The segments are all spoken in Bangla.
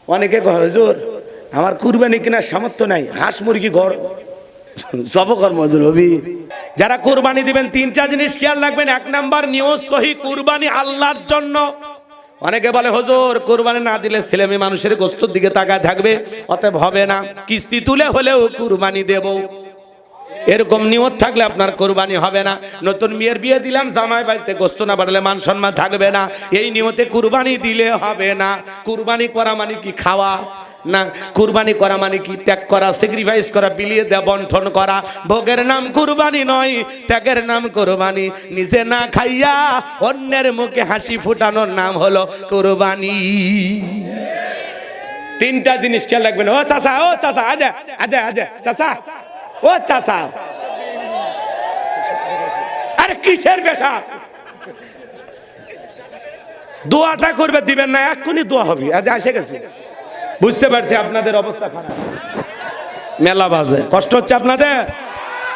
অনেকে কয় হুজুর আমার কুরবানি কেনার সামর্থ্য নাই, হাঁস মুরগি ঘর জবকর্ম হুজুর হবি। যারা কুরবানি দিবেন তিনটা জিনিস খেয়াল রাখবেন। এক নাম্বার, নিয়ত সহি, কুরবানি আল্লাহর জন্য। অনেকে বলে হুজুর কুরবানি না দিলে ছেলেমেয়ে মানুষের গোশতের দিকে তাকায় থাকবে, অতএব হবে না, কিস্তি তুলে হলেও কুরবানি দেব। এরকম নিয়ত থাকলে আপনার কুরবানি হবে না। নতুন মেয়ের বিয়ে দিলাম, জামাই বাড়িতে গোশত না বাড়লে মান সম্মান থাকবে না, এই নিয়তে কুরবানি দিলে হবে না। কুরবানি করা মানে কি খাওয়া না, কুরবানি করা মানে কি ত্যাগ করা, স্যাক্রিফাইস করা, বিলিয়ে দেয়া, বন্টন করা। ভোগের নাম কুরবানি নয়, ত্যাগের নাম কুরবানি। নিজে না খাইয়া অন্যের মুখে হাসি ফোটানোর নাম হলো কুরবানি। তিনটা জিনিস খেয়াল রাখবেন। ও চাচা, ও চাচা, আজা আজা আজা চাচা, ও চাচা, আরে কিসের পেশা? দোয়াটা করবে, দিবেন না এক্ষুনি দোয়া হবে। আজ এসে গেছে, বুঝতে পারছি আপনাদের অবস্থা খারাপ, মেলা বাজে, কষ্ট হচ্ছে আপনাদের।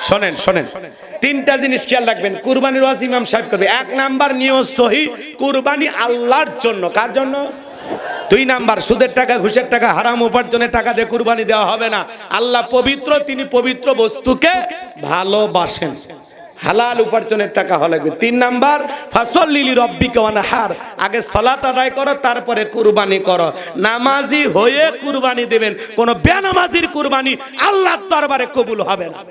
শোনেন শোনেন, তিনটা জিনিস খেয়াল রাখবেন। কুরবানির ওয়াজ ইমাম সাহেব করবে। এক নাম্বার, নিয়ত সহি, কুরবানি আল্লাহর জন্য। কার জন্য? দুই নাম্বার, সুদের টাকা, ঘুষের টাকা, হারাম উপার্জনের টাকা দিয়ে কুরবানি দেওয়া হবে না। আল্লাহ পবিত্র, তিনি পবিত্র বস্তুকে ভালোবাসেন, হালাল উপার্জনের টাকা হলে। তিন নাম্বার, ফাসল্লি লিরাব্বিকা ওয়ানহার, আগে সালাত আদায় করো, তারপরে কুরবানি করো। নামাজি হয়ে কুরবানি দেবেন, কোন বেনামাজির কুরবানি আল্লাহর দরবারে কবুল হবে না।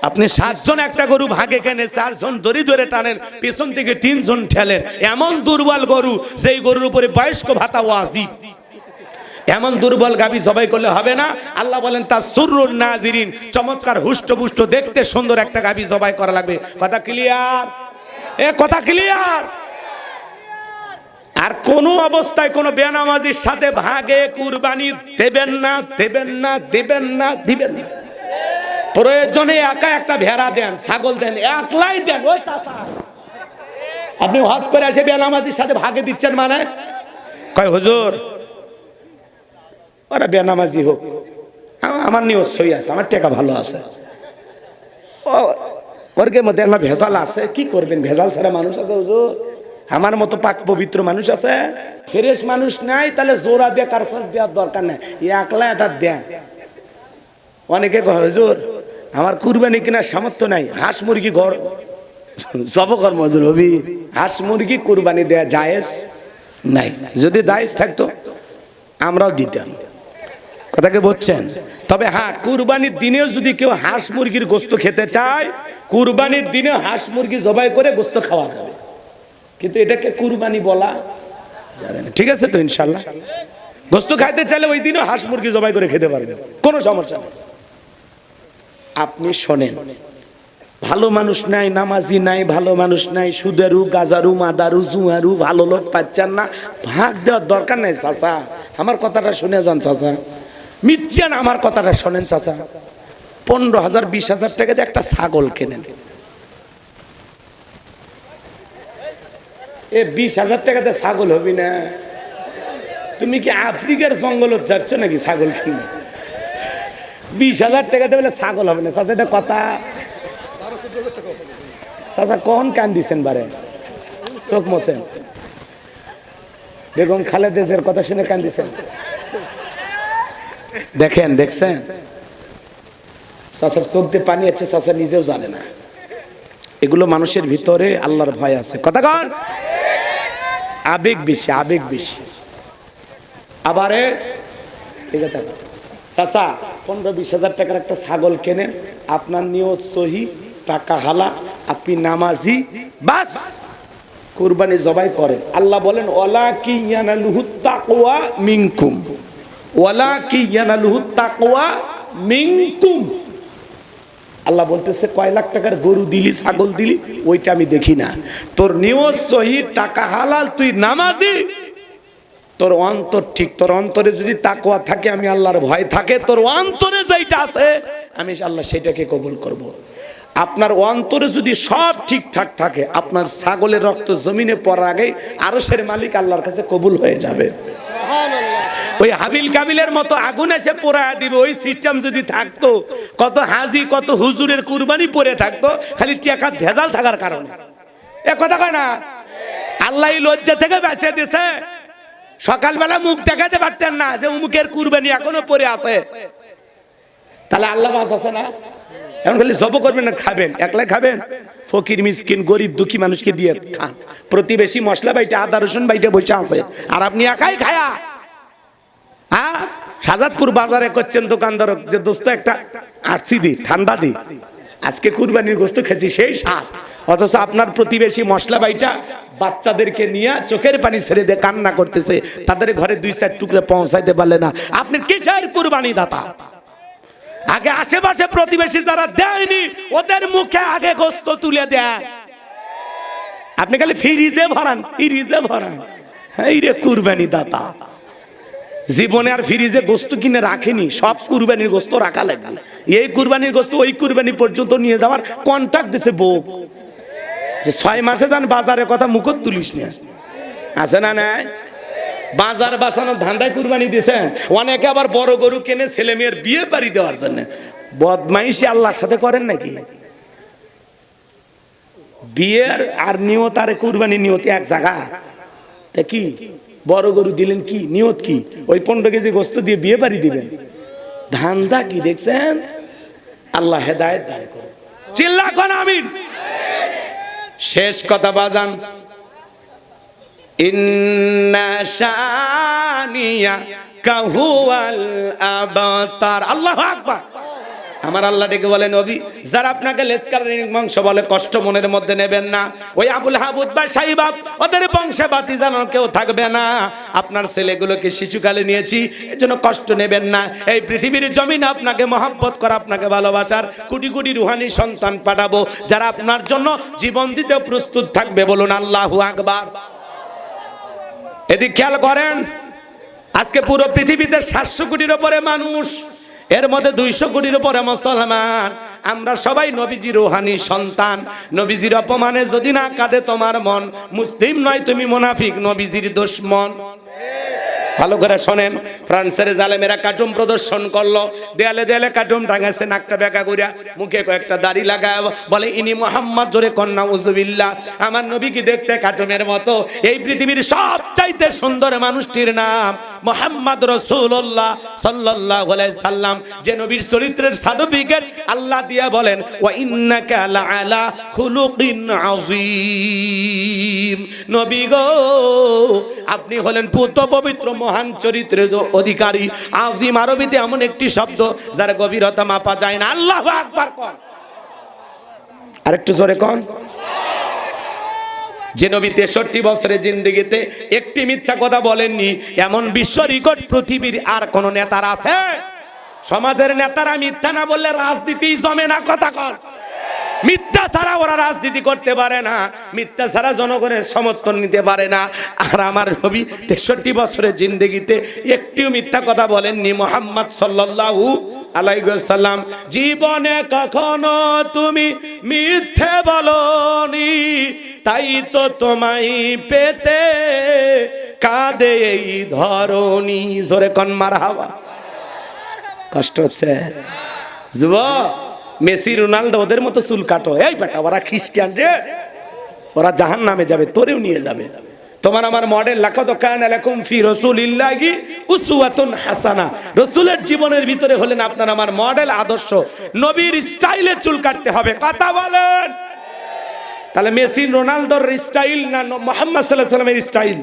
আপনি 7 জন একটা গরু ভাগে কেনে, 4 জন দড়ি ধরে টানেন, পিছন থেকে 3 জন ঠেলেন, এমন দুর্বল গরু যেই গরুর উপরে বয়স্ক ভাতা ওয়াজিব, এমন দুর্বল গাবি জবাই করলে হবে না। আল্লাহ বলেন তাসুরুন নাযিরিন, চমৎকার হুষ্টপুষ্ট দেখতে সুন্দর একটা গাবি জবাই করা লাগবে। কথা ক্লিয়ার? এ কথা ক্লিয়ার? আর কোন অবস্থায় কোন বেনামাজির সাথে ভাগে কুরবানি দেবেন না, দেবেন না, দেবেন না, দিবেন না। প্রয়োজনে একা একটা ভেড়া দেন, ছাগল দেন, একলাই দেন। ওই চাচা, আপনি হজ করে এসে বেনামাজির সাথে ভাগে দিচ্ছেন মানে? কয় হুজুর ওরা বেনামাজি হোক, আমার নিয়ত সই আছে, আমার টাকা ভালো আছে, ওর মধ্যে একটা ভেজাল আছে, কি করবেন? ভেজাল ছাড়া মানুষ আছে হুজুর? আমার মতো পাক পবিত্র মানুষ আছে? ফ্রেশ মানুষ নাই? তাহলে জোড়া দিয়ে কারফার দেওয়ার দরকার নেই, একলা এটা দেন। অনেকে কয় হুজুর আমার কুরবানি কেনার সামর্থ্য নাই, হাঁস মুরগি ঘর জবকর্ম হুজুর হবি। হাঁস মুরগি কুরবানি দেয়া জায়েজ নাই। যদি জায়েজ থাকতো আমরাও দিতাম, কথাকে বলছেন। তবে হ্যাঁ, কুরবানির দিনেও যদি কেউ হাঁস মুরগির গোশত খেতে চায়, কুরবানির দিনে হাঁস মুরগি জবাই করে গোশত খাওয়া যাবে, কিন্তু এটাকে কুরবানি বলা যাবে না। ঠিক আছে তো? ইনশাআল্লাহ গোশত খাইতে চাইলে ওই দিনও হাঁস মুরগি জবাই করে খেতে পারবেন, কোনো সমস্যা নেই। আপনি শোনেন, ভালো মানুষ নাই, নামাজি নাই, ভালো মানুষ নাই, সুদেরু, গাজারু, মাদারু, জুয়ারু, ভালো লোক পাচ্ছেন না, ভাগ দেওয়ার দরকার নাই। চাচা আমার কথাটা শুনে যান, চাচা মিচ্ছেন, আমার কথাটা শোনেন চাচা। 15,000 20,000 টাকা দিয়ে একটা ছাগল কেনেন, এ 20,000 টাকাতে ছাগল হবি না? তুমি কি আফ্রিকার জঙ্গলত যাচ্ছ নাকি ছাগল কিনে? 20,000 টাকাতে বলে ছাগল হবে না চাচা, এটা কথা? চাচা কখন কান দিচ্ছেন বারে? চোখ মোছেন, বেগম খালেদার কথা শুনে কান দিচ্ছেন? দেখেন, দেখছেন চাচার চোখ দিয়ে পানি আছে, চাচা নিজেও জানে না। এগুলো মানুষের ভিতরে আল্লাহর ভয় আছে। কথা কন, আবেগ বেশি, আবেগ বেশি। আবারে ঠিক আছে চাচা, 15-20,000 টাকার একটা ছাগল কেনেন, আপনার নিয়ত সহি, টাকা হালা, আপনি নামাজি, বাস কুরবানি জবাই করেন। আল্লাহ বলেন ওয়ালাকি ইয়ানালুহুত তাকওয়া মিনকুম, ওয়ালাকি ইয়ানালুহুত তাকওয়া মিনকুম। আল্লাহ বলতেছে কয় লাখ টাকার গরু দিলি, ছাগল দিলি, ওইটা আমি দেখি না। তোর নিয়ত সহি, টাকা হালাল, তুই নামাজি, তোর অন্তর ঠিক, তোর অন্তরে যদি তাকওয়া থাকে, আমি আল্লাহর ভয় থাকে, তোর অন্তরে যেটা আছে আমি আল্লাহ সেটাকে কবুল করব। আপনার অন্তরে যদি সব ঠিকঠাক থাকে, আপনার ছাগলের রক্ত জমিনে পড়ার আগে আরশের মালিক আল্লাহর কাছে কবুল হয়ে যাবে। ওই হাবিল কাবিলের মতো আগুন এসে পোড়ায় দিবে, ওই সিস্টেম যদি থাকতো, কত হাজি কত হুজুরের কুরবানি পড়ে থাকতো খালি টাকা ভেজাল থাকার কারণে। এ কথা কয় না? আল্লাহ লজ্জা থেকে বাঁচিয়ে দিয়েছে। সকালবেলা মুখ দেখাতে পারতেন না যে উমুকের কুরবানি এখনো পড়ে আছে, তাহলে আল্লাহ মাছ আছে না? এখন খালি জব করবেন না, খাবেন, একলা খাবেন, ফকির মিসকিন গরিব দুঃখী মানুষকে দিয়ে খান। প্রতিবেশী মশলা বাইটা আদা রসুন বাইটা বসে আছে আর আপনি একাই খায়া। হ্যাঁ, শাহজাদপুর বাজারে করছেন দোকানদার যে দোস্ত একটা আরসি দি ঠান্ডা দি, আজকে কুরবানির গোস্ত খেয়েছি সেই শ্বাস, অথচ আপনার প্রতিবেশী মশলা বাইটা বাচ্চাদেরকে নিয়ে চোখের পানি ছেড়ে দিয়ে কান্না করতেছে, তাদের ঘরে 2-4 টুকরে পৌঁছাইতে পারলে না। আপনি কিসের কুরবানি দাতা? আগে আশেপাশে প্রতিবেশী যারা দেয়নি ওদের মুখে আগে গোস্ত তুলে দেয়। আপনি খালি ফ্রিজে ভরান, ফ্রিজে ভরান। এই রে কুরবানি দাতা, জীবনে আর ফ্রিজে গোস্ত কিনে রাখেনি, সব কুরবানির গোস্ত রাখা লাগে। এই কুরবানির গোস্ত ওই কুরবানি পর্যন্ত নিয়ে যাওয়ার কন্ট্রাক্ট দিছে বউ, যে 6 মাসে যান বাজারের কথা মুখত তুলিস না, আছে না? নাই বাজার বাঁচানোর ধান্দায় কুরবানি দিয়েছেন। অনেকে আবার বড় গরু কেনে ছেলে মেয়ের বিয়ে বাড়ি দেওয়ার জন্য। বদমাইশি আল্লাহর সাথে করেন নাকি? বিয়ের আর নিয়ত আর কুরবানি নিয়ত এক জায়গা, তা কি বড় গরু দিলেন কি নিয়ত কি? ওই 15 কেজি গোস্ত দিয়ে বিয়ে বাড়ি দিবেন? ধান্দা কি দেখছেন? আল্লাহ হেদায়েত দান করুন। চিল্লা কোন আমিন। শেষ কথা বাজান, ইন্না শানিয়া কাহুয়াল আবতার। আল্লাহু আকবার। আমার আল্লাহ ডেকে বলেন, নবী যারা আপনাকে লেসকালের বংশ বলে কষ্ট মনের মধ্যে নেবেন না। ওই আবুল হাবুদ বা সাইবাব ওদের বংশে বাতি জ্বালানোর কেউ থাকবে না। আপনার ছেলেগুলোকে শিশুকালে নিয়েছি, এজন্য কষ্ট নেবেন না। এই পৃথিবীর জমিনে আপনাকে মহব্বত করা, আপনাকে ভালোবাসার কোটি কোটি রুহানি সন্তান পাঠাবো, যারা আপনার জন্য জীবন দিতে প্রস্তুত থাকবে। বলুন আল্লাহু আকবার। এদিক খেয়াল করেন, আজকে পুরো পৃথিবীতে 700 কোটির উপরে মানুষ, এর মধ্যে 200 কোটির উপরে মুসলমান। আমরা সবাই নবীজির রূহানি সন্তান। নবীজির অপমানে যদি না কাঁদে তোমার মন, মুসলিম নয় তুমি মুনাফিক, নবীজির দুশমন। ভালো করে শোনেন, ফ্রান্সের জালেমেরা কার্টুন প্রদর্শন করলো, দেয়ালে দেয়ালে কার্টুন টাঙাইছে, নাকটা বেঁকা করিয়া, মুখে কয়েকটা দাড়ি লাগায়, বলে ইনি মোহাম্মদ, জোরে কন্যা উজুবিল্লাহ। আমার নবী কি দেখতে কার্টুনের মতো? এই পৃথিবীর সবচাইতে সুন্দর মানুষটির নাম মুহাম্মদ রাসূলুল্লাহ সাল্লাল্লাহু আলাইহি সাল্লাম, যে নবীর চরিত্রের সার্টিফিকেট আল্লাহ দিয়া বলেন ওয়া ইন্নাকা লাআলা খুলুকিন আযীম। নবী গো, আপনি হলেন পুত পবিত্র মহান চরিত্রের অধিকারী। আযীম আরবিতে এমন একটি শব্দ যার গভীরতা মাপা যায় না। আল্লাহু আকবার কোন, আরেকটু জোরে কোন। যে নবী 63 বছরের জিন্দেগিতে একটি মিথ্যা কথা বলেননি, এমন বিশ্ব রেকর্ড পৃথিবীর আর কোন নেতার আছে? সমাজের নেতারা মিথ্যা না বললে রাজনীতি জমে না। কথা কর, মিথ্যা ছাড়া ওরা রাজনীতি করতে পারে না, মিথ্যা ছাড়া জনগণের সমর্থন নিতে পারে না। আর আমার নবী 63 বছরের জিন্দেগিতে একটিও মিথ্যা কথা বলেননি। মুহাম্মদ সাল্লাল্লাহু আলাইহি ওয়াসাল্লাম, জীবনে কখনো তুমি মিথ্যে বলনি, তাই তো তোমায় পেতে কাঁদে এই ধরনী। জোরে কোন মারহাবা। কষ্ট হচ্ছে যুবক? মেসি রোনালদো ওদের মতো চুল কাটো। এই বেটা, ওরা খ্রিস্টান রে, ওরা জাহান্নামে যাবে, তোরেও নিয়ে যাবে। তোমার আমার মডেল, লাকাদ কানা লাকুম ফি রাসূলিল্লাহি উসওয়াতুন হাসানা। রাসূলের জীবনের ভিতরে হলেন আপনার আমার মডেল, আদর্শ। নবীর স্টাইলে চুল কাটতে হবে। কথা বলেন। তাহলে মেসি রোনালদোর স্টাইল না মুহাম্মদ সাল্লাল্লাহু আলাইহি ওয়াসাল্লামের স্টাইল?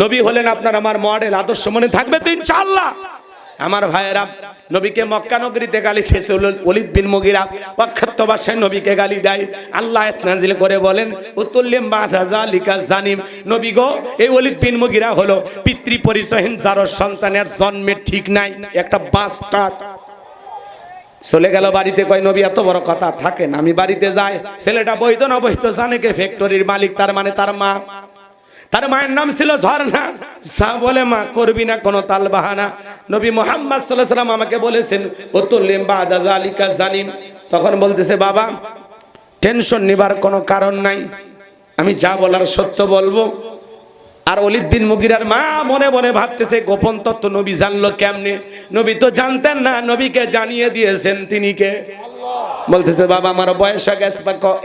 নবী হলেন আপনার আমার মডেল, আদর্শ। মনে থাকবে তো ইনশাআল্লাহ। আমার ভাইয়েরা, নবীকে মক্কা নগরীতে গালি দিয়েছে ওলীদ বিন মুগীরা, ওয়াক্কাত ভাষায় নবীকে গালি দেয়। আল্লাহ আয়াত নাযিল করে বলেন উতুল্লিম বাযা যালিকা জানিম। নবী গো, এই ওলীদ বিন মুগীরা হলো পিতৃ পরিচয়হীন, যার সন্তানের জন্মে ঠিক নাই, একটা বাস্টার্ড। চলে গেল বাড়িতে, কয় নবী এত বড় কথা থাকেন, আমি বাড়িতে যাই। ছেলেটা বৈধ না বৈধ জানে কে? ফ্যাক্টরির মালিক, তার মানে তার মা। তার মায়ের নাম ছিল ঝর্ণা। বলে মা করবি না কোনো তাল বাহানা। নবী মুহাম্মদ সাল্লাল্লাহু আলাইহি ওয়াসাল্লাম আমাকে বলেছেন উতুল্লিম বাদা যালিকা জানিম। তখন বলতেছে বাবা, টেনশন নিবার কোনো কারণ নাই, আমি যা বলার সত্য বলবো। আর ওলীদ বিন মুগীরার মা মনে মনে ভাবতেছে গোপন তত্ত্ব নবী জানলো কেমনে? নবী তো জানতেন না, নবীকে জানিয়ে দিয়েছেন তিনি কে? আল্লাহ। বলতেছে বাবা আমার বয়স হয়ে গেছে,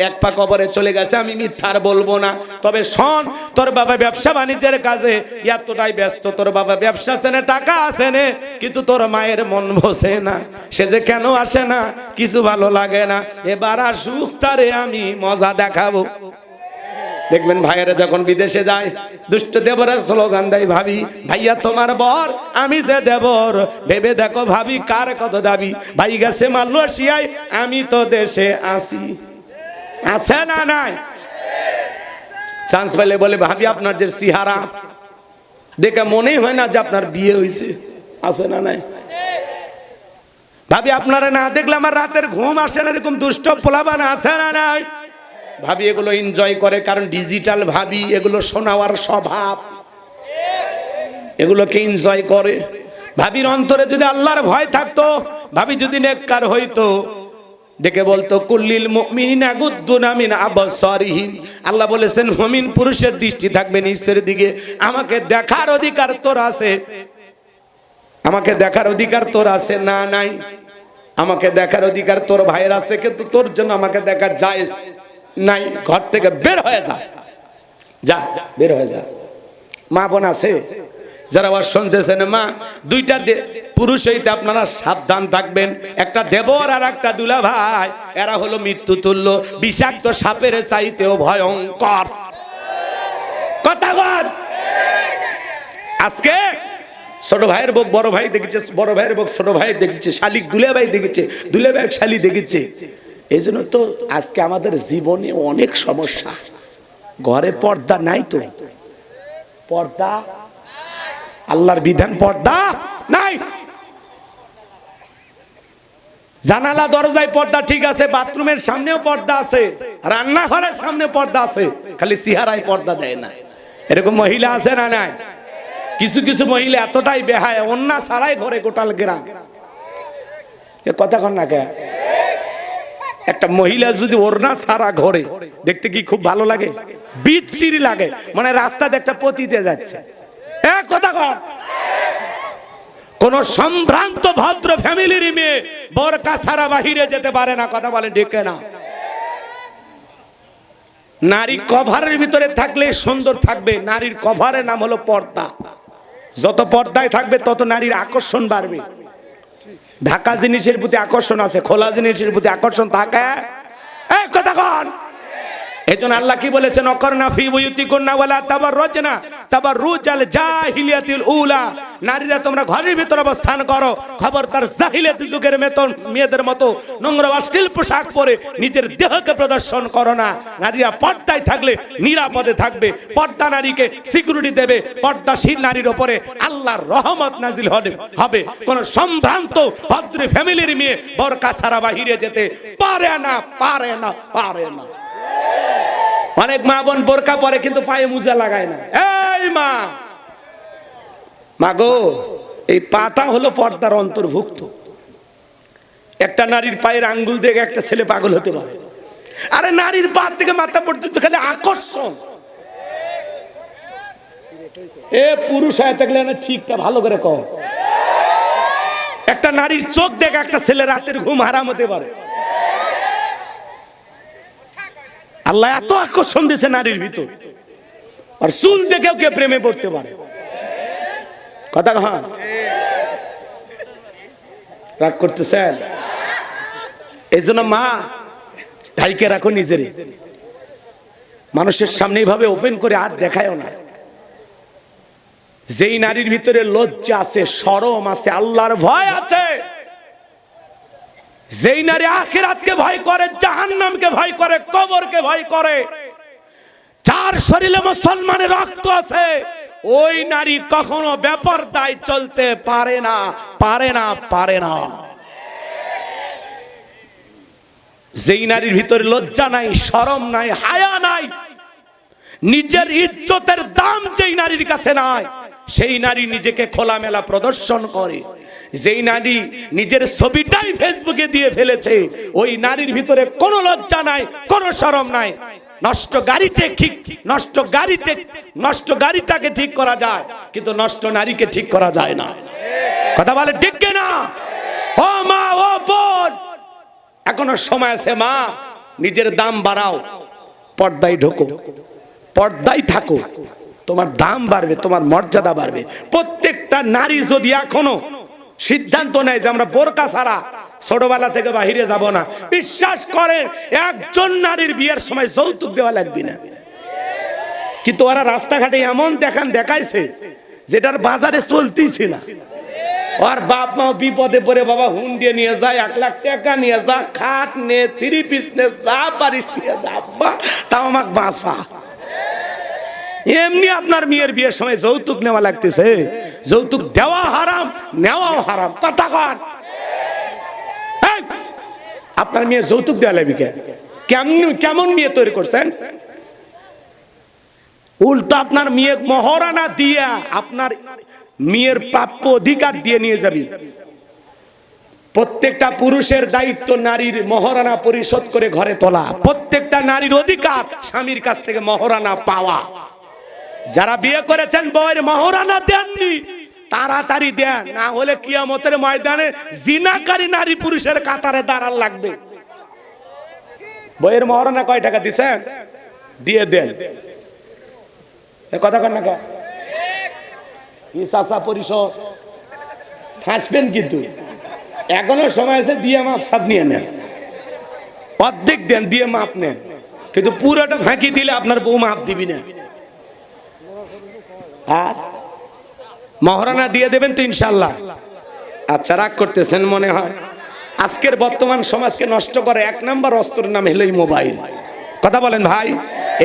এক পা কবরে চলে গেছে, আমি মিথ্যার বলবো না। তবে শোন, তোর বাবা ব্যবসা বাণিজ্যের কাজে এতটাই ব্যস্ত, তোর বাবা ব্যবসা আছে না, টাকা আছে না, কিন্তু তোর মায়ের মন বসে না। সে যে কেন আসে না, কিছু ভালো লাগে না। এবার আসুক, তারে আমি মজা দেখাবো। দেখবেন ভাইয়েরা যখন বিদেশে যায়, দুষ্ট দেবরা স্লোগান দেয়, ভাবি ভাইয়া তোমার বর, আমি যে দেবর, ভেবে দেখো ভাবি কার কত দাবি। ভাই গেছে মালয়েশিয়ায়, আমি তো দেশে আসি। আছে না নাই? চান্স পেলে বলে ভাবি আপনার যে চেহারা দেখে মনেই হয় না যে আপনার বিয়ে হয়েছে। আছে না নাই? ভাবি আপনারা না দেখলে আমার রাতের ঘুম আসে না, এরকম দুষ্ট পোলাপান আছে না নাই? ভাবি এগুলো এনজয় করে, কারণ ডিজিটাল ভাবি, এগুলো শোনাওয়ার স্বভাব, এগুলোকে এনজয় করে। ভাবির অন্তরে যদি আল্লাহর ভয় থাকতো, ভাবি যদি নেককার হইতো, ডেকে বলতো কুল্লিল মুমিনিনা গুদ্দুনা মিন আবসারিহিম। আল্লাহ বলেছেন মুমিন পুরুষের দৃষ্টি থাকবে নিচের দিকে। আমাকে দেখার অধিকার তোর আছে, আমাকে দেখার অধিকার তোর আছে না নাই? আমাকে দেখার অধিকার তোর ভাইয়ের আছে, কিন্তু তোর জন্য আমাকে দেখা জায়েজ নাই। ঘর থেকে বের হয়ে যা, যা বের হয়ে যা। মা বোন আছে যারা আবার শুনতেছেন, মা দুইটা পুরুষ হইতে আপনারা সাবধান থাকবেন। একটা দেবর আর একটা দুলা ভাই, এরা হলো মৃত্যু তুল্য, বিষাক্ত সাপের চাইতেও ভয়ঙ্কর। কথা বল। আজকে ছোট ভাইয়ের বউ বড় ভাই দেখেছে, বড় ভাইয়ের বউ ছোট ভাই দেখেছে, শালিক দুলে ভাই দেখেছে, দুলে ভাই শালি দেখেছে। এই জন্য তো আজকে আমাদের জীবনে অনেক সমস্যা। ঘরে পর্দা নাই, তো পর্দা আল্লাহর বিধান, পর্দা নাই। জানালা দরজায় পর্দা ঠিক আছে, বাথরুমের সামনেও পর্দা আছে, রান্নাঘরের সামনে পর্দা আছে, খালি চেহারায় পর্দা দেয় না। এরকম মহিলা আছে না নাই? কিছু কিছু মহিলা এতটাই বেহায়া, অন্য ছাড়াই ঘরে গোটাল গ্রাম। এ কথা কন না কে? একটা মহিলা যদি ওড়না ছাড়া ঘরে, দেখতে কি খুব ভালো লাগে? বিচ্ছিরি লাগে, মানে রাস্তাতে একটা পতিতে যাচ্ছে। এক কথা কন। কোন সম্ভ্রান্ত ভদ্র ফ্যামিলির মেয়ে বোরকা ছাড়া বাহিরে যেতে পারে না। কথা বলেন ঠিক না? নারী কভারের ভিতরে থাকলে সুন্দর থাকবে। নারীর কভারের নাম হলো পর্দা। যত পর্দায় থাকবে তত নারীর আকর্ষণ বাড়বে। ঢাকা জিনিসের প্রতি আকর্ষণ আছে, খোলা জিনিসের প্রতি আকর্ষণ থাকে। এই কথা কন। এজন্য আল্লাহ কি বলেছেন? অকরনা ফি বুয়ুতিকুন্না ওয়ালা তাবাররুজনা তাবাররুজাল জাহিলিয়াতিল উলা। নারীরা তোমরা ঘরের ভিতর অবস্থান করো, খবরদার জাহিলিয়াতি যুগের মেয়েদের মতো নোংরা অশ্লীল পোশাক পরে নিজের দেহকে প্রদর্শন করো না। নারীরা পর্দায় থাকলে নিরাপদে থাকবে। পর্দা নারীকে সিকিউরিটি দেবে। পর্দাশীল নারীর উপরে আল্লাহর রহমত নাজিল হবে। কোন সম্ভ্রান্ত ভদ্র ফ্যামিলির মেয়ে বোরকা ছাড়া বাহিরে যেতে পারে না, পারে না, পারে না। অনেক মা বোন বোরকা পরে কিন্তু পায়ে মোজা লাগায় না। এই মা, মাগো, এই পাটা হলো পর্দার অন্তর্ভুক্ত। একটা নারীর পায়ের আঙ্গুল দেখে একটা ছেলে পাগল হতে পারে। আরে নারীর পা থেকে মাথা পর্যন্ত খালি আকর্ষণ। এ পুরুষ হয়ে থাকলে না, ঠিকটা ভালো করে কও। একটা নারীর চোখ দেখে একটা ছেলে রাতের ঘুম হারাম হতে পারে। আল্লাহ এত আকর্ষণ দিয়েছে নারীর ভিতর। আর চুল দেখেও কে প্রেমে পড়তে পারে। কথা কন। রাগ করতেছেন? এই জন্য মা ঢাইকে রাখো নিজের। মানুষের সামনে এইভাবে ওপেন করে আর দেখায়ও না। যেই নারীর ভিতরে লজ্জা আছে, শরম আছে, আল্লাহর ভয় আছে, যেই নারী আখিরাতকে ভয় করে, জাহান্নামকে ভয় করে, কবরকে ভয় করে, যার শরীরে মুসলমানের রক্ত আছে, ওই নারী কখনো বেপরদায় চলতে পারে না, পারে না, পারে না। যেই নারীর ভিতরে লজ্জা নাই, শরম নাই, হায়া নাই, নিজের ইজ্জতের দাম যেই নারীর কাছে নাই, সেই নারী নিজেকে খোলামেলা প্রদর্শন করে। যেই নারী নিজের ছবিটাই ফেসবুকে দিয়ে ফেলেছে, ওই নারীর ভিতরে কোনো লজ্জা নাই, কোনো শরম নাই। নষ্ট গাড়িটাকে ঠিক করা যায়, কিন্তু নষ্ট নারীকে ঠিক করা যায় না। কথা বলে ঠিক না? ও মা, ও বোন, এখনো সময় আছে মা, নিজের দাম বাড়াও, পর্দায় ঢোকো, পর্দায় থাকো, তোমার দাম বাড়বে, তোমার মর্যাদা বাড়বে। প্রত্যেকটা নারী যদি এখনো সিদ্ধান্ত নেয় যে আমরা বোরকা ছাড়া ছোটবেলা থেকে বাহিরে যাব না, বিশ্বাস করেন একজন নারীর বিয়ের সময় যৌতুক দেওয়া লাগবে না। কিন্তু ওরা রাস্তাঘাটে এমন দেখাইছে যেটার বাজারে চলতেছে না। আর বাপ মা বিপদে পড়ে বাবা হুন দিয়ে নিয়ে যায়, 1 লাখ টাকা নিয়ে যা, খাট নে, 3 পিস নে, যা পারিস নিয়ে যা, আব্বা তাও আমাকে বাঁচা। এমনি আপনার মেয়ের বিয়ের সময় যৌতুক নেওয়া লাগতেছে। যৌতুক দেওয়া হারাম, নেওয়াও হারাম। কথা কন, আপনার মেয়ে যৌতুক দেওয়া লাগবে কেমন মেয়ে তৈরি করছেন? উল্টো আপনার মেয়ে মহারানা দিয়া আপনার মেয়ের প্রাপ্য অধিকার দিয়ে নিয়ে যাবি। প্রত্যেকটা পুরুষের দায়িত্ব নারীর মহারানা পরিশোধ করে ঘরে তোলা। প্রত্যেকটা নারীর অধিকার স্বামীর কাছ থেকে মহারানা পাওয়া। যারা বিয়ে করেছেন বউয়ের মহারানা দেননি, তাড়াতাড়ি দেন, না হলে কিয়ামতের ময়দানে জিনাকারী নারী পুরুষের কাতারে দাঁড়ান লাগবে। বউয়ের মহারানা কয় টাকা দিছেন? দিয়ে দেন। কথা কন না, কি চাচা পরিশোধ ফাঁসবেন, কিন্তু এখনো সময় আছে, দিয়ে মাপ সব নিয়ে নেন, অর্ধেক দেন, দিয়ে মাপ নেন, কিন্তু পুরোটা ফাঁকি দিলে আপনার বউ মাপ দিবি না। আর মহারানা দিয়ে দেবেন তো ইনশাল্লাহ? আচ্ছা, রাগ করতেছেন মনে হয়। আজকের বর্তমান সমাজকে নষ্ট করে 1 নম্বর অস্ত্রের নাম হলো মোবাইল। কথা বলেন ভাই,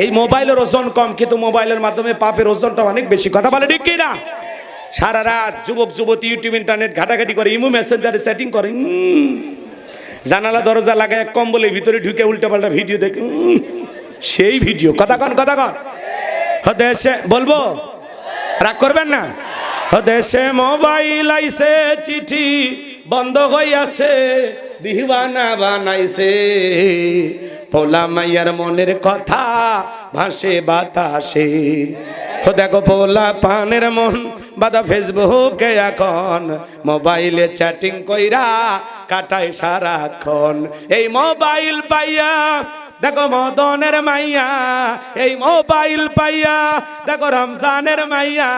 এই মোবাইলের ওজন কম, কিন্তু মোবাইলের মাধ্যমে পাপের ওজনটা অনেক বেশি। কথা বলে ঠিক কি না? সারা রাত যুবক যুবতী ইউটিউব ইন্টারনেট ঘাটাঘাটি করে, ইমো মেসেঞ্জারে চ্যাটিং করে, জানালা দরজা লাগায় কম্বলের ভিতরে ঢুকে উল্টাপাল্টা ভিডিও দেখে, সেই ভিডিও। কথা কন, কথা কন। দেশে বলবো, রাগ করবেন না। দেশে মোবাইল আইছে, চিঠি বন্ধ হইয়াছে, দিওয়ানা বানাইছে, পোলা মাইয়ার মনের কথা ভাসে বাতাসে। দেখো পোলা পানের মন বাদা ফেসবুকে এখন, মোবাইলে চ্যাটিং কইরা কাটায় সারাক্ষণ। এই মোবাইল পাইয়া দেখো মদনের মাইয়া, এই মোবাইল পাইয়া দেখো রমজানের মাইয়া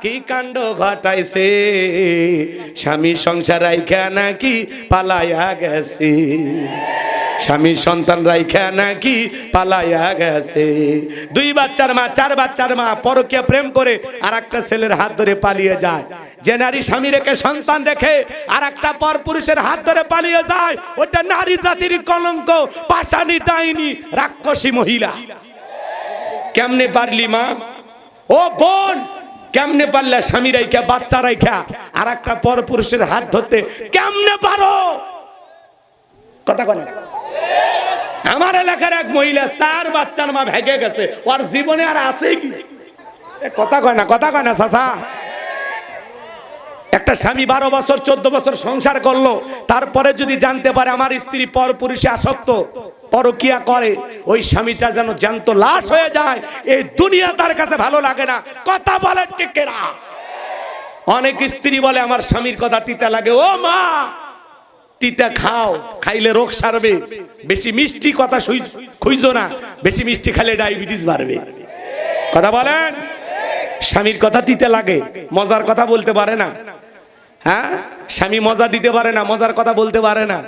কি কাণ্ড ঘটাইছে। স্বামী সংসার রাইখা নাকি পালাইয়া গেছে, স্বামী সন্তান রাইখা নাকি পালাইয়া গেছে। 2 বাচ্চার মা, 4 বাচ্চার মা পরকীয়া প্রেম করে আর একটা ছেলের হাত ধরে পালিয়ে যায়। যে নারী স্বামী রেখে সন্তান রেখে আর একটা পর পুরুষের হাত ধরে পালিয়ে যায়, ওটা নারী জাতির কলঙ্ক, পাষাণী ডাইনি, রাক্ষসী মহিলা। কেমনে পারলি মা? ও বোন, কেমনে পারলে স্বামী রাইখা বাচ্চা রাইখা আর একটা পর পুরুষের হাত ধরতে? কেমনে পারো? কথা কয় না। আমার এলাকার এক মহিলা 4 বাচ্চার মা ভেগে গেছে, ওর জীবনে আর আছে কি? কথা কয় না, কথা কয় না চাচা। একটা স্বামী 12 বছর 14 বছর সংসার করলো, তারপরে যদি জানতে পারে আমার স্ত্রী পর পুরুষে আসক্ত, পরকিয়া করে, ওই স্বামীটা যেন জ্যান্ত লাশ হয়ে যায়। এই দুনিয়া তার কাছে ভালো লাগে না। কথা বলে ঠিক না? অনেক স্ত্রী বলে আমার স্বামীর কথা তিতা লাগে। ও মা, তিতা খাও, খাইলে রোগ সারবে। বেশি মিষ্টি কথা খুঁজো না, বেশি মিষ্টি খেলে ডায়াবেটিস বাড়বে। কথা বলেন, স্বামীর কথা তিতে লাগে, মজার কথা বলতে পারে না। হ্যাঁ, স্বামী মজা দিতে পারে না, মজার কথা বলতে পারে না।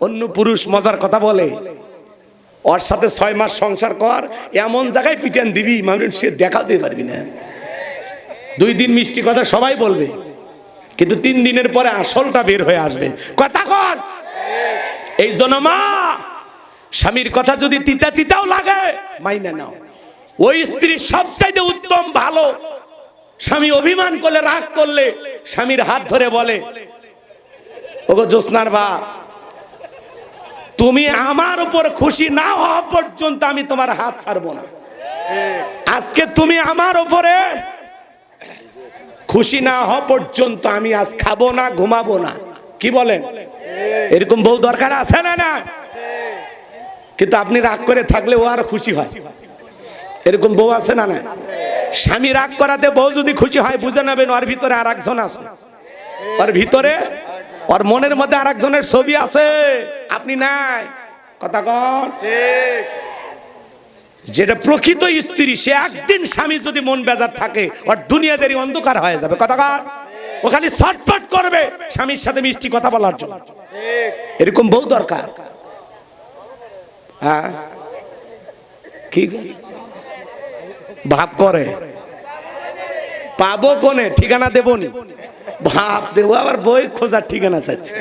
অন্য পুরুষ মজার কথা বলে, ওর সাথে 6 মাস সংসার কর, এমন জায়গায় পিটান দিবি মানুষ সে দেখাতে পারবি না। 2 দিন মিষ্টি কথা সবাই বলবে, কিন্তু 3 দিনের পরে আসলটা বের হয়ে আসবে। কথা কর। এই জন্য মা, স্বামীর কথা যদি তিতা তিতাও লাগে মাইনে নাও। ওই স্ত্রী সবচাইতে উত্তম ভালো। স্বামী অভিমান করলে, রাগ করলে স্বামীর হাত ধরে বলে, ওগো জ্যোৎস্নার বাপ, তুমি আমার উপর খুশি না হওয়া পর্যন্ত আমি তোমার হাত ছাড়বো না। আজকে তুমি আমার উপরে খুশি না হওয়া পর্যন্ত আমি আজ খাবো না, ঘুমাবো না। কি বলেন? এরকম বউ দরকার আছে না? না, কিন্তু আপনি রাগ করে থাকলে ও আর খুশি হয়। এরকম বউ আছে না? না। স্বামী রাগ করাতে বউ যদি খুশি হয়, বুঝে নেবেন ওর ভিতরে আর একজন আছে, ওর ভিতরে ওর মনের মধ্যে আরেকজনের ছবি আছে, আপনি নাই। কথা কন ঠিক। যেটা প্রকৃত স্ত্রী, সে একদিন স্বামী যদি মন বেজার থাকে ওর দুনিয়াদারি অন্ধকার হয়ে যাবে। কথা কন, ও খালি ছটফট করবে স্বামীর সাথে মিষ্টি কথা বলার জন্য। এরকম বউ দরকার। হ্যাঁ, কি ভাব করে পাবো কোনে, ঠিকানা দেবনি, ভাব দেবো, আবার বই খোঁজার ঠিকানা চাচ্ছে।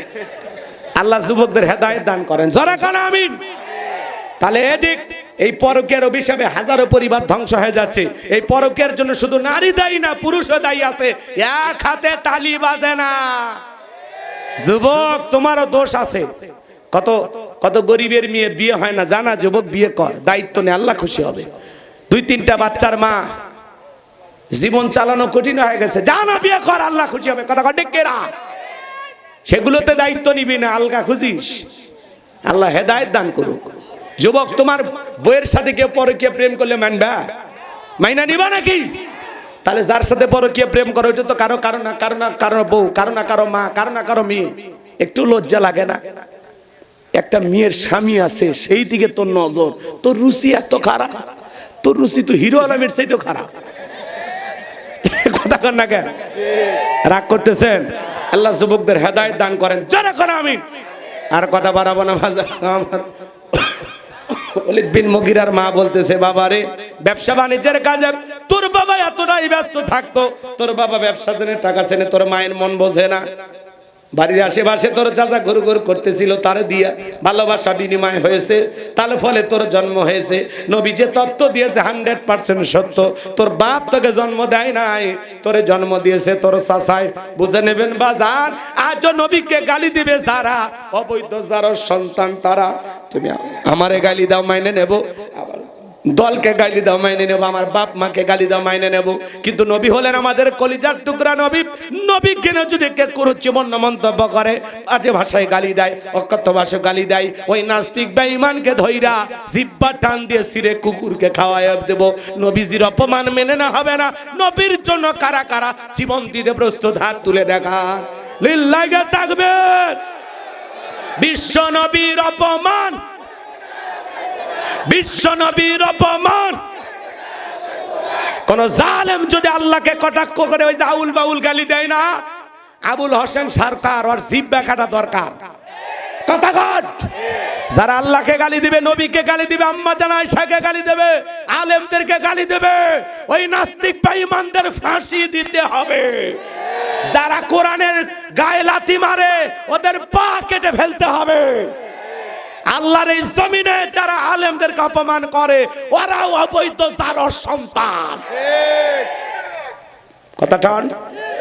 আল্লাহ যুবকদের হেদায়েত দান করেন, জোরে কানা আমিন। তাহলে এদিক এই পরকীয়ার অভিশাপে হাজারো পরিবার ধ্বংস হয়ে যাচ্ছে। এই পরকীয়ার জন্য শুধু নারী দায়ী না, পুরুষও দায়ী আছে। এক হাতে তালি বাজে না। যুবক, তোমারও দোষ আছে। কত কত গরিবের মেয়ের বিয়ে হয় না জানা? যুবক, বিয়ে কর, দায়িত্ব নে, আল্লাহ খুশি হবে। 2-3টা বাচ্চার মা, জীবন চালানো কঠিন হয়ে গেছে, জানা বিয়ে কর, আল্লাহ খুশি হবে। কথা কয় কেরা? সেগুলোতে দায়িত্ব নিবি না, আলগা খুঁজিস। আল্লাহ হেদায়েত দান করুক। যুবক, তোমার বইয়ের সাথে কেউ পরকীয়া প্রেম করলে মানবা? মাইনা নিবা নাকি? তাহলে যার সাথে পরকীয়া প্রেম করো, ওইটা তো কারো কারো না কারো না কারো বউ, কারো না কারো মা, কারো না কারো মেয়ে। একটু লজ্জা লাগে না? একটা মেয়ের স্বামী আছে, সেই দিকে তোর নজর, তোর রুচি এত খারাপ, তোর রুচি তো হিরো আলমের সেই তো খারাপ। কথা কন না কেন? রাগ করতেছেন? আল্লাহ যুবকদের হেদায়েত দান করেন, যারা করে আমিন। আর কথা বাড়াবো না। আমার ওলীদ বিন মুগীরার মা বলতেছে, বাবা রে, ব্যবসা বাণিজ্যের কাজে তোর বাবা এতটাই ব্যস্ত থাকতো, তোর বাবা ব্যবসা জেনে টাকা চেনে, তোর মায়ের মন বোঝে না। বাড়ির আশেপাশে তোর চাচা ঘুর ঘুর করতেছিল, তারে দিয়া ভালোবাসা বিনিময় হয়েছে, তার ফলে তোর জন্ম হয়েছে। নবী যে তত্ত্ব দিয়েছে 100% সত্য। তোর বাপ তোকে জন্ম দেয় নাই, তোরে জন্ম দিয়েছে তোর চাচাই। বুঝে নেবেন বাজার, আজ নবীকে গালি দিবে যারা, অবৈধ যারা সন্তান তারা। তুমি আমারে গালি দাও, মাইনে নেব। আবার দলকে গালি দাও, মাইনে নেব। আমার বাপ মাকে গালি দাও, মাইনে নেব। কিন্তু নবী হলেন আমাদের কলিজার টুকরা নবী। নবী কেন যদি কে কুরুচিপূর্ণ মন্তব্য করে, আজে ভাষায় গালি দেয়, অকথ্য ভাষায় গালি দেয়, ওই নাস্তিক বেঈমানকে ধইরা জিহ্বা টান দিয়ে ছিঁড়ে কুকুরকে খাওয়ায় দেব। নবীজির অপমান মেনে না হবে না। নবীর জন্য কারা কারা জীবন দিতে প্রস্তুত, হাত তুলে দেখা। লিল্লাহি তাকবীর। বিশ্ব নবীর অপমান, বিশ্ব নবীর অপমান। কোন জালেম যদি আল্লাহকে কটাক্ষ করে, ওই যে আউল বাউল গালি দেয় না, আবুল হোসেন সরকার, ওর জিহ্বা কাটা দরকার। কথা কন। যারা আল্লাহকে গালি দিবে, নবীকে গালি দিবে, আম্মা জান আয়েশাকে গালি দেবে, আলেমদেরকে গালি দেবে, ওই নাস্তিক বেঈমানদের ফাঁসি দিতে হবে। যারা কোরআনের গায়ে লাথি মারে, ওদের পা কেটে ফেলতে হবে। আল্লাহর এই জমিনে যারা আলেমদেরকে অপমান করে, ওরাও অবৈধ জারর সন্তান। কথা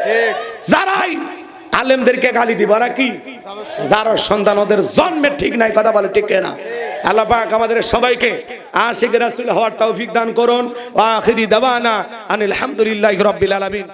ঠিক। যারাই আলেমদেরকে গালি দিবে, ওরা কি জারর সন্তান, ওদের জন্মের ঠিক নাই। কথা বলে ঠিক না? আল্লাহ পাক আমাদের সবাইকে আশিক রাসূল হওয়ার তৌফিক দান করুন। ওয়া আখিরি দাওয়ানা আনিল হামদুলিল্লাহি রাব্বিল আলামিন।